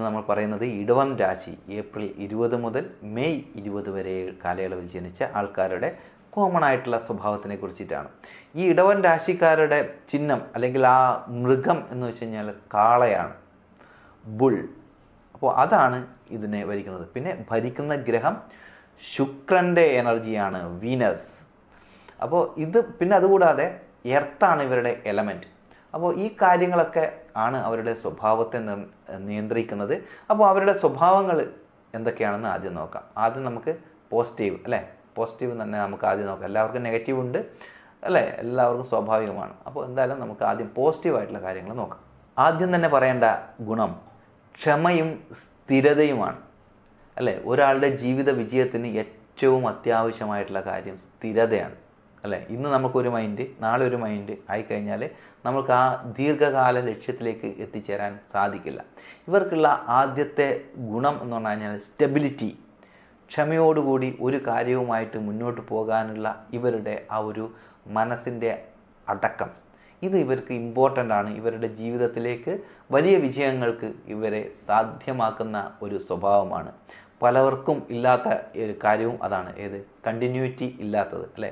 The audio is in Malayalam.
ഇന്ന് നമ്മൾ പറയുന്നത് ഇടവം രാശി ഏപ്രിൽ 20 മുതൽ മെയ് 20 വരെ കാലയളവിൽ ജനിച്ച ആൾക്കാരുടെ കോമൺ ആയിട്ടുള്ള സ്വഭാവത്തിനെ കുറിച്ചിട്ടാണ്. ഈ ഇടവൻ രാശിക്കാരുടെ ചിഹ്നം അല്ലെങ്കിൽ ആ മൃഗം എന്ന് വെച്ച് കഴിഞ്ഞാൽ കാളയാണ്, ബുൾ. അപ്പോൾ അതാണ് ഇതിനെ ഭരിക്കുന്നത്. പിന്നെ ഭരിക്കുന്ന ഗ്രഹം ശുക്രൻ്റെ എനർജിയാണ്, വീനസ്. അപ്പോൾ ഇത് പിന്നെ അതുകൂടാതെ എർത്താണ് ഇവരുടെ എലമെൻറ്റ്. അപ്പോൾ ഈ കാര്യങ്ങളൊക്കെ ആണ് അവരുടെ സ്വഭാവത്തെ നിയന്ത്രിക്കുന്നത്. അപ്പോൾ അവരുടെ സ്വഭാവങ്ങൾ എന്തൊക്കെയാണെന്ന് ആദ്യം നോക്കാം. ആദ്യം നമുക്ക് പോസിറ്റീവ് അല്ലേ, പോസിറ്റീവ് തന്നെ നമുക്ക് ആദ്യം നോക്കാം. എല്ലാവർക്കും നെഗറ്റീവ് ഉണ്ട് അല്ലേ, എല്ലാവർക്കും സ്വാഭാവികമാണ്. അപ്പോൾ എന്തായാലും നമുക്ക് ആദ്യം പോസിറ്റീവായിട്ടുള്ള കാര്യങ്ങൾ നോക്കാം. ആദ്യം തന്നെ പറയേണ്ട ഗുണം ക്ഷമയും സ്ഥിരതയുമാണ് അല്ലേ. ഒരാളുടെ ജീവിത വിജയത്തിന് ഏറ്റവും അത്യാവശ്യമായിട്ടുള്ള കാര്യം സ്ഥിരതയാണ് അല്ലേ. ഇന്ന് നമുക്കൊരു മൈൻഡ്, നാളെ ഒരു മൈൻഡ് ആയിക്കഴിഞ്ഞാൽ നമുക്ക് ആ ദീർഘകാല ലക്ഷ്യത്തിലേക്ക് എത്തിച്ചേരാൻ സാധിക്കില്ല. ഇവർക്കുള്ള ആദ്യത്തെ ഗുണം എന്ന് പറഞ്ഞു കഴിഞ്ഞാൽ സ്റ്റെബിലിറ്റി. ക്ഷമയോടുകൂടി ഒരു കാര്യവുമായിട്ട് മുന്നോട്ട് പോകാനുള്ള ഇവരുടെ ആ ഒരു മനസ്സിൻ്റെ അടക്കം, ഇത് ഇവർക്ക് ഇമ്പോർട്ടൻ്റ് ആണ്. ഇവരുടെ ജീവിതത്തിലേക്ക് വലിയ വിജയങ്ങൾക്ക് ഇവരെ സാധ്യമാക്കുന്ന ഒരു സ്വഭാവമാണ്. പലവർക്കും ഇല്ലാത്ത കാര്യവും അതാണ്, ഏത്, കണ്ടിന്യൂറ്റി ഇല്ലാത്തത് അല്ലേ.